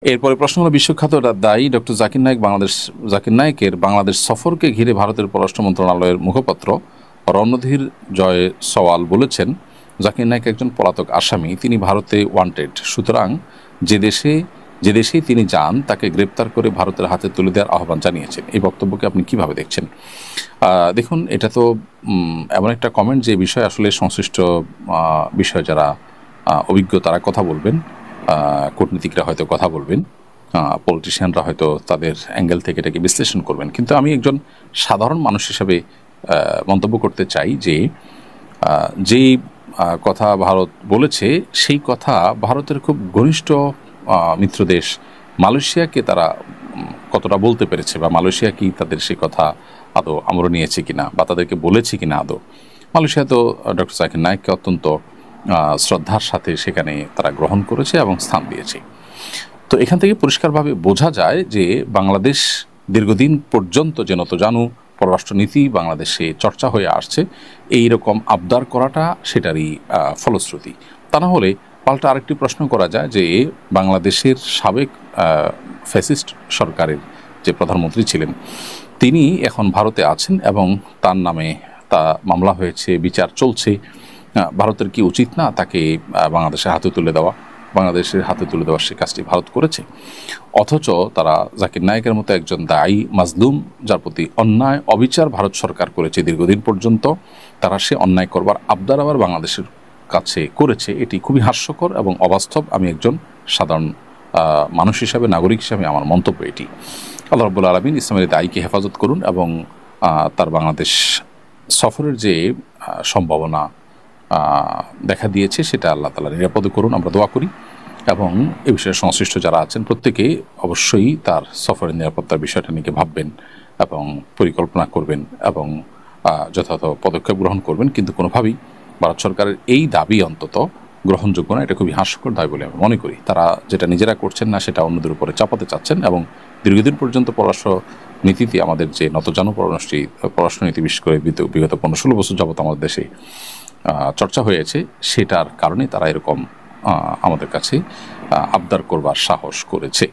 এরপরে প্রশ্ন হলো, বিশ্বখ্যাত দায়ী ডক্টর জাকির নায়েকের বাংলাদেশ সফরকে ঘিরে ভারতের পররাষ্ট্র মন্ত্রণালয়ের মুখপাত্র রণধীর জয় সওয়াল বলেছেন, জাকির নায়েক একজন পলাতক আসামি, তিনি ভারতে ওয়ান্টেড, সুতরাং যে দেশেই তিনি যান তাকে গ্রেপ্তার করে ভারতের হাতে তুলে দেওয়ার আহ্বান জানিয়েছেন। এই বক্তব্যকে আপনি কিভাবে দেখছেন? দেখুন, এটা তো এমন একটা কমেন্ট যে বিষয়ে আসলে সংশ্লিষ্ট বিষয় যারা অভিজ্ঞ তারা কথা বলবেন, কূটনীতিকরা হয়তো কথা বলবেন, পলিটিশিয়ানরা হয়তো তাদের অ্যাঙ্গেল থেকে এটাকে বিশ্লেষণ করবেন। কিন্তু আমি একজন সাধারণ মানুষ হিসেবে মন্তব্য করতে চাই যে যেই কথা ভারত বলেছে সেই কথা ভারতের খুব ঘনিষ্ঠ মিত্র দেশ মালয়েশিয়াকে তারা কতটা বলতে পেরেছে, বা মালয়েশিয়া কি তাদের সেই কথা আদৌ আমল নিয়েছে কিনা বা তাদেরকে বলেছে কিনা আদৌ। মালয়েশিয়া তো ডক্টর জাকির নায়েককে অত্যন্ত শ্রদ্ধার সাথে সেখানে তারা গ্রহণ করেছে এবং স্থান দিয়েছে। তো এখান থেকে পরিষ্কারভাবে বোঝা যায় যে বাংলাদেশ দীর্ঘদিন পর্যন্ত যে নতজানু পররাষ্ট্রনীতি বাংলাদেশে চর্চা হয়ে আসছে, এই রকম আবদার করাটা সেটারই ফলশ্রুতি। তা না হলে পাল্টা আরেকটি প্রশ্ন করা যায় যে বাংলাদেশের সাবেক ফ্যাসিস্ট সরকারের যে প্রধানমন্ত্রী ছিলেন তিনি এখন ভারতে আছেন এবং তার নামে তা মামলা হয়েছে, বিচার চলছে। ভারতের কি উচিত না তাকে বাংলাদেশের হাতে তুলে দেওয়ার সে কাজটি ভারত করেছে? অথচ তারা জাকির নায়েকের মতো একজন দায়ী মাজলুম, যার প্রতি অন্যায় অবিচার ভারত সরকার করেছে দীর্ঘদিন পর্যন্ত, তারা সে অন্যায় করবার আবদার আবার বাংলাদেশের কাছে করেছে। এটি খুবই হাস্যকর এবং অবাস্তব। আমি একজন সাধারণ মানুষ হিসাবে, নাগরিক হিসাবে আমার মন্তব্য এটি। আল্লাহ রাব্বুল আলামিন ইসলামের দায়ীকে হেফাজত করুন এবং তার বাংলাদেশ সফরের যে সম্ভাবনা দেখা দিয়েছে সেটা আল্লাহ তাআলা নিরাপদ করুন, আমরা দোয়া করি। এবং এ বিষয়ে সংশ্লিষ্ট যারা আছেন প্রত্যেকে অবশ্যই তার সফরের নিরাপত্তার বিষয়টা নিয়ে ভাববেন এবং পরিকল্পনা করবেন এবং যথাযথ পদক্ষেপ গ্রহণ করবেন। কিন্তু কোনোভাবেই ভারত সরকারের এই দাবি অন্তত গ্রহণযোগ্য না। এটা খুবই হাস্যকর দাবি বলে আমি মনে করি। তারা যেটা নিজেরা করছেন না সেটা অন্যদের উপরে চাপাতে চাচ্ছেন এবং দীর্ঘদিন পর্যন্ত পররাষ্ট্র নীতিতে আমাদের যে নতজানু পররাষ্ট্রনীতি, বিশেষ করে বিগত 15-16 বছর যাবত আমাদের দেশে চর্চা হয়েছে, সেটার কারণে তারা এরকম আমাদের কাছে আবদার করবার সাহস করেছে।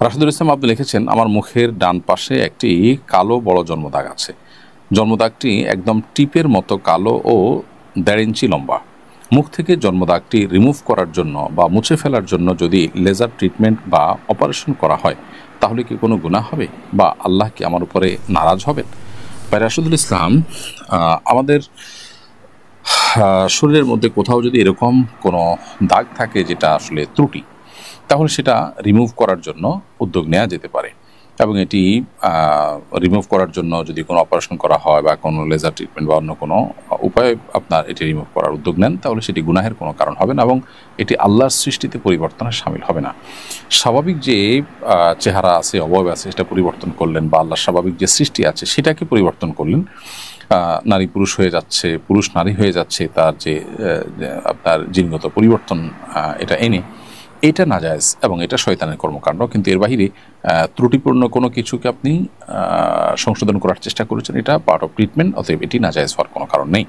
রাশেদুল ইসলাম আব্দুল লিখেছেন, আমার মুখের ডান পাশে একটি কালো বড় জন্মদাগ আছে। জন্মদাগটি একদম টিপের মতো কালো ও 1.5 ইঞ্চি লম্বা। মুখ থেকে জন্মদাগটি রিমুভ করার জন্য বা মুছে ফেলার জন্য যদি লেজার ট্রিটমেন্ট বা অপারেশন করা হয় তাহলে কি কোনো গুনাহ হবে বা আল্লাহ কি আমার উপরে নারাজ হবেন? রাশেদুল ইসলাম, আমাদের শরীরের মধ্যে কোথাও যদি এরকম কোনো দাগ থাকে যেটা আসলে ত্রুটি, তাহলে সেটা রিমুভ করার জন্য উদ্যোগ নেওয়া যেতে পারে। এবং এটি রিমুভ করার জন্য যদি কোনো অপারেশন করা হয় বা কোনো লেজার ট্রিটমেন্ট বা অন্য কোনো উপায়ে আপনার এটি রিমুভ করার উদ্যোগ নেন, তাহলে সেটি গুনাহের কোনো কারণ হবে না এবং এটি আল্লাহর সৃষ্টিতে পরিবর্তনের শামিল হবে না। স্বাভাবিক যে চেহারা আছে, অবয়ব আছে, সেটা পরিবর্তন করলেন বা আল্লাহর স্বাভাবিক যে সৃষ্টি আছে সেটাকে পরিবর্তন করলেন। নারী পুরুষ হয়ে যাচ্ছে, পুরুষ নারী হয়ে যাচ্ছে, তার যে আপনার জিনগত পরিবর্তন এটা এনে, এটা নাজায়েজ এবং এটা শয়তানের কর্মকাণ্ড। কিন্তু এর বাহিরে ত্রুটিপূর্ণ কোনো কিছুকে আপনি সংশোধন করার চেষ্টা করেছেন, এটা পার্ট অফ ট্রিটমেন্ট, অতএব এটি নাজায়েজ হওয়ার কোনো কারণ নেই।